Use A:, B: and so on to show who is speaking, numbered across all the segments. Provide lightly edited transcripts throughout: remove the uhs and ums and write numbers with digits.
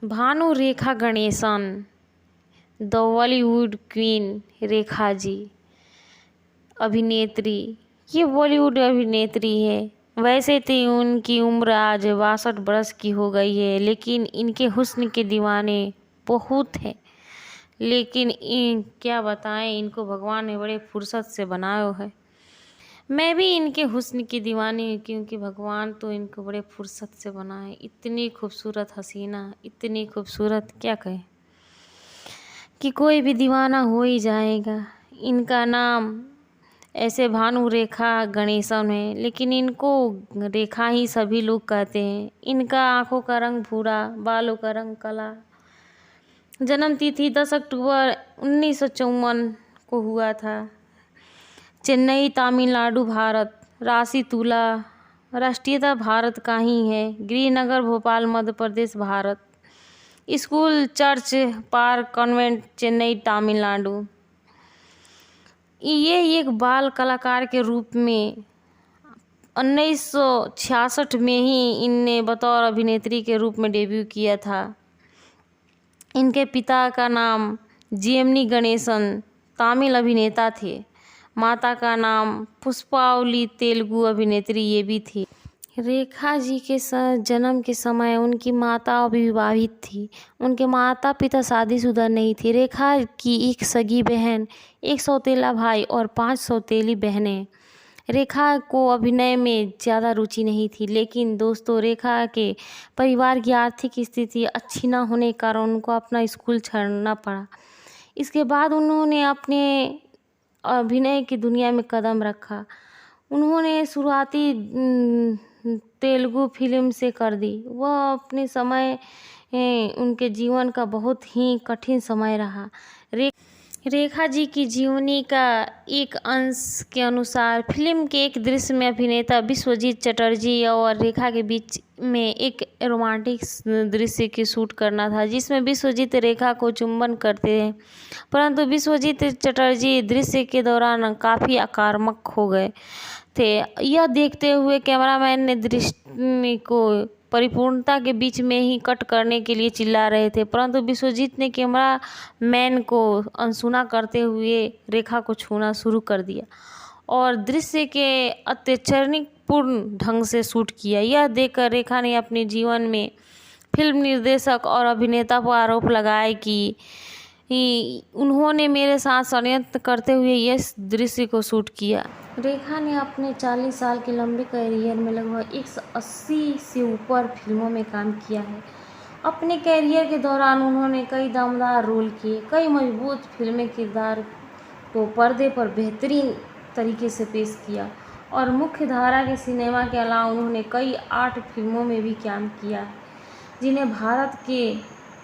A: Bhanu Rekha Ganesan, the Bollywood queen Rekha ji अभिनेत्री। ये बॉलीवुड अभिनेत्री है। वैसे तो उनकी उम्र आज 62 बरस की हो गई है, लेकिन इनके हुस्न के दीवाने बहुत हैं। लेकिन क्या बताएं, इनको भगवान ने बड़े फुर्सत से बनाया है। मैं भी इनके हुस्न की दीवानी हूँ, क्योंकि भगवान तो इनको बड़े फुर्सत से बनाए। इतनी खूबसूरत हसीना, इतनी खूबसूरत, क्या कहें, कि कोई भी दीवाना हो ही जाएगा। इनका नाम ऐसे भानु रेखा गणेशन है, लेकिन इनको रेखा ही सभी लोग कहते हैं। इनका आंखों का रंग भूरा, बालों का रंग काला। जन्म तिथि 10 अक्टूबर 1954 को हुआ था। चेन्नई, तमिलनाडु, भारत। राशि तुला। राष्ट्रीयता भारत का ही है। गृहनगर Bhopal, Madhya Pradesh, Bharat. School Church Park Convent, Chennai, Tamil Nadu. ये एक बाल कलाकार के रूप में 1966 में ही इनने बतौर अभिनेत्री के रूप में डेब्यू किया था। इनके पिता का नाम जेमिनी गणेशन, तमिल अभिनेता थे। माता का नाम पुष्पावली, तेलुगु अभिनेत्री ये भी थी। रेखा जी के जन्म के समय उनकी माता अविवाहित थी। उनके माता पिता शादीशुदा नहीं थे। रेखा की एक सगी बहन, एक सौतेला भाई और 5 सौतेली बहनें। रेखा को अभिनय में ज़्यादा रुचि नहीं थी, लेकिन दोस्तों, रेखा के परिवार की आर्थिक स्थिति अच्छी न होने के कारण उनको अपना स्कूल छोड़ना पड़ा। इसके बाद उन्होंने अपने अभिनय की दुनिया में कदम रखा। उन्होंने शुरुआती तेलुगु फिल्म से कर दी। वह अपने समय उनके जीवन का बहुत ही कठिन समय रहा। रेखा जी की जीवनी का एक अंश के अनुसार फिल्म के एक दृश्य में अभिनेता विश्वजीत चटर्जी और रेखा के बीच में एक रोमांटिक दृश्य की शूट करना था, जिसमें विश्वजीत रेखा को चुंबन करते हैं, परंतु विश्वजीत चटर्जी दृश्य के दौरान काफ़ी आक्रामक हो गए थे। यह देखते हुए कैमरामैन ने दृश्य को परिपूर्णता के बीच में ही कट करने के लिए चिल्ला रहे थे, परंतु विश्वजीत ने कैमरा मैन को अनसुना करते हुए रेखा को छूना शुरू कर दिया और दृश्य के अत्याचारपूर्ण ढंग से शूट किया। यह देखकर रेखा ने अपने जीवन में फिल्म निर्देशक और अभिनेता पर आरोप लगाया कि उन्होंने मेरे साथ षड्यंत्र करते हुए इस दृश्य को शूट किया। रेखा ने अपने 40 साल के लंबे करियर में लगभग 180 से ऊपर फिल्मों में काम किया है। अपने करियर के दौरान उन्होंने कई दमदार रोल किए, कई मजबूत फिल्में किरदार को पर्दे पर बेहतरीन तरीके से पेश किया और मुख्य धारा के सिनेमा के अलावा उन्होंने कई आर्ट फिल्मों में भी काम किया है, जिन्हें भारत के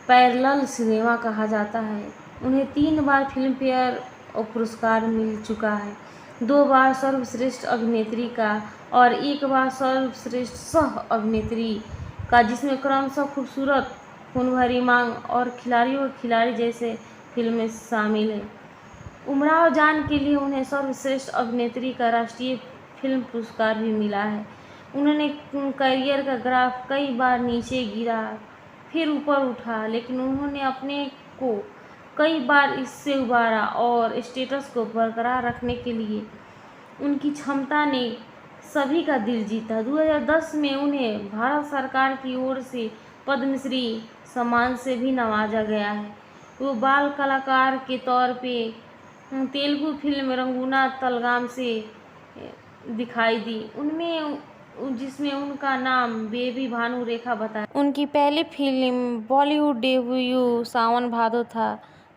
A: पैरेलल सिनेमा कहा जाता है। उन्हें 3 बार फिल्म फेयर पुरस्कार मिल चुका है, 2 बार सर्वश्रेष्ठ अभिनेत्री का और 1 बार सर्वश्रेष्ठ सह अभिनेत्री का, जिसमें क्रमशः खूबसूरत, खून भरी मांग और खिलाड़ी और खिलाड़ी जैसे फिल्में शामिल हैं। उमराव जान के लिए उन्हें सर्वश्रेष्ठ अभिनेत्री का राष्ट्रीय फिल्म पुरस्कार भी मिला है। उन्होंने करियर का ग्राफ कई बार नीचे गिरा फिर ऊपर उठा, लेकिन उन्होंने अपने को कई बार इससे उबारा और स्टेटस को बरकरार रखने के लिए उनकी क्षमता ने सभी का दिल जीता। 2010 में उन्हें भारत सरकार की ओर से पद्मश्री सम्मान से भी नवाजा गया है। वो बाल कलाकार के तौर पे तेलुगु फिल्म रंगूना तलगाम से दिखाई दी, जिसमें उनका नाम बेबी भानु रेखा बताया। उनकी पहली फिल्म बॉलीवुड डेब्यू सावन भादो था।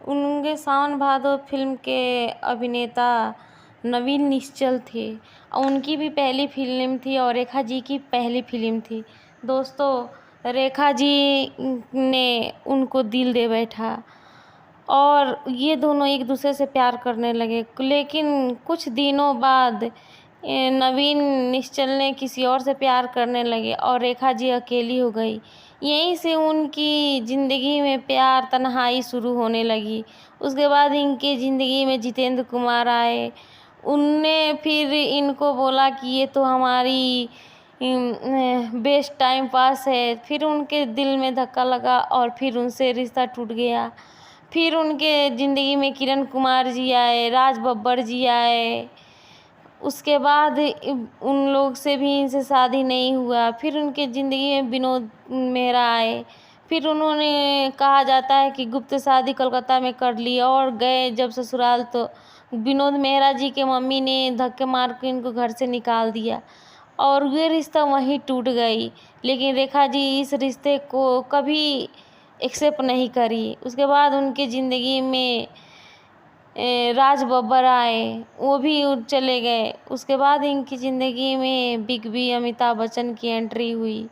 A: उनके सावन भादो फिल्म के अभिनेता नवीन निश्चल थे। उनकी भी पहली फिल्म थी और रेखा जी की पहली फिल्म थी। दोस्तों, रेखा जी ने उनको दिल दे बैठा और ये दोनों एक दूसरे से प्यार करने लगे, लेकिन कुछ दिनों बाद नवीन निश्चल ने किसी और से प्यार करने लगे और रेखा जी अकेली हो गई। यहीं से उनकी ज़िंदगी में प्यार तन्हाई शुरू होने लगी। उसके बाद इनकी ज़िंदगी में जितेंद्र कुमार आए। उनने फिर इनको बोला कि ये तो हमारी बेस्ट टाइम पास है। फिर उनके दिल में धक्का लगा और फिर उनसे रिश्ता टूट गया। फिर उनके ज़िंदगी में किरण कुमार जी आए, राज बब्बर जी आए। उसके बाद उन लोग से भी इनसे शादी नहीं हुआ। फिर उनके ज़िंदगी में विनोद मेहरा आए। फिर उन्होंने कहा जाता है कि गुप्त शादी कोलकाता में कर ली और गए जब ससुराल तो विनोद मेहरा जी के मम्मी ने धक्के मार के इनको घर से निकाल दिया और ये रिश्ता वहीं टूट गई। लेकिन रेखा जी इस रिश्ते को कभी एक्सेप्ट नहीं करी। उसके बाद उनके ज़िंदगी में राज बब्बर आए, वो भी चले गए। उसके बाद इनकी ज़िंदगी में बिग बी अमिताभ बच्चन की एंट्री हुई।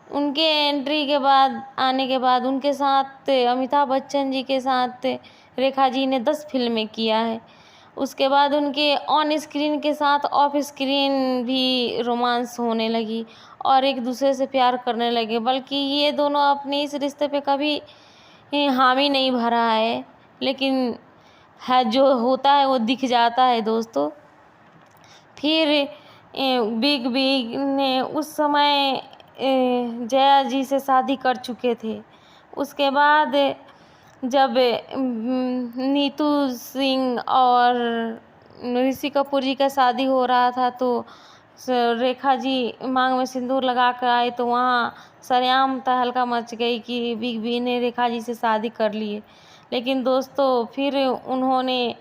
A: उनके एंट्री के बाद आने के बाद उनके साथ अमिताभ बच्चन जी के साथ रेखा जी ने 10 फिल्में किया है। उसके बाद उनके ऑन स्क्रीन के साथ ऑफ स्क्रीन भी रोमांस होने लगी और एक दूसरे से प्यार करने लगे। बल्कि ये दोनों अपने इस रिश्ते पे कभी हामी नहीं भरा है, लेकिन है जो होता है वो दिख जाता है दोस्तों। फिर बिग बी ने उस समय जया जी से शादी कर चुके थे। उसके बाद जब नीतू सिंह और ऋषि कपूर जी का शादी हो रहा था तो रेखा जी मांग में सिंदूर लगा कर आए तो वहाँ सरेआम तहलका मच गई कि बिग बी ने रेखा जी से शादी कर ली है। लेकिन दोस्तों फिर उन्होंने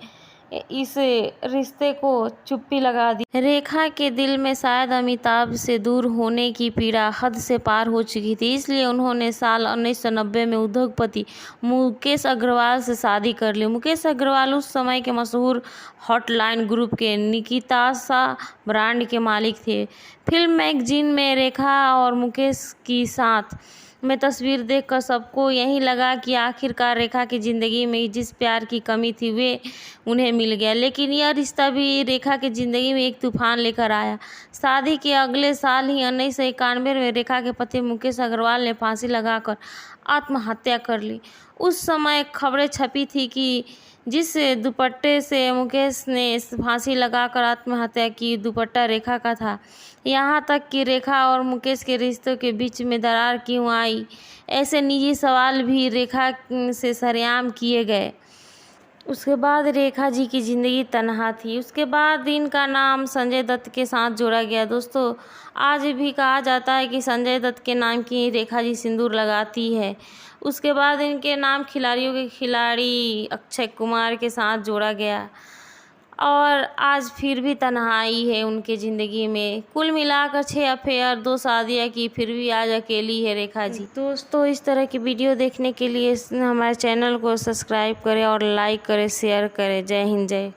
A: इस रिश्ते को चुप्पी लगा दी। रेखा के दिल में शायद अमिताभ से दूर होने की पीड़ा हद से पार हो चुकी थी, इसलिए उन्होंने साल 1990 में उद्योगपति मुकेश अग्रवाल से शादी कर ली। मुकेश अग्रवाल उस समय के मशहूर हॉटलाइन ग्रुप के निकितासा ब्रांड के मालिक थे। फिल्म मैगजीन में रेखा और मुकेश की साथ में तस्वीर देखकर सबको यही लगा कि आखिरकार रेखा की ज़िंदगी में जिस प्यार की कमी थी वे उन्हें मिल गया। लेकिन यह रिश्ता भी रेखा की ज़िंदगी में एक तूफान लेकर आया। शादी के अगले साल ही 1991 में रेखा के पति मुकेश अग्रवाल ने फांसी लगाकर आत्महत्या कर ली। उस समय खबरें छपी थी कि जिस दुपट्टे से मुकेश ने फांसी लगाकर आत्महत्या की दुपट्टा रेखा का था। यहाँ तक कि रेखा और मुकेश के रिश्तों के बीच में दरार क्यों आई, ऐसे निजी सवाल भी रेखा से सरेआम किए गए। उसके बाद रेखा जी की ज़िंदगी तन्हा थी। उसके बाद इनका नाम संजय दत्त के साथ जोड़ा गया। दोस्तों आज भी कहा जाता है कि संजय दत्त के नाम की रेखा जी सिंदूर लगाती है। उसके बाद इनके नाम खिलाड़ियों के खिलाड़ी अक्षय कुमार के साथ जोड़ा गया और आज फिर भी तन्हाई है उनके ज़िंदगी में। कुल मिलाकर 6 अफेयर 2 शादियाँ की, फिर भी आज अकेली है रेखा जी। दोस्तों इस तरह की वीडियो देखने के लिए हमारे चैनल को सब्सक्राइब करें और लाइक करें, शेयर करें। जय हिंद, जय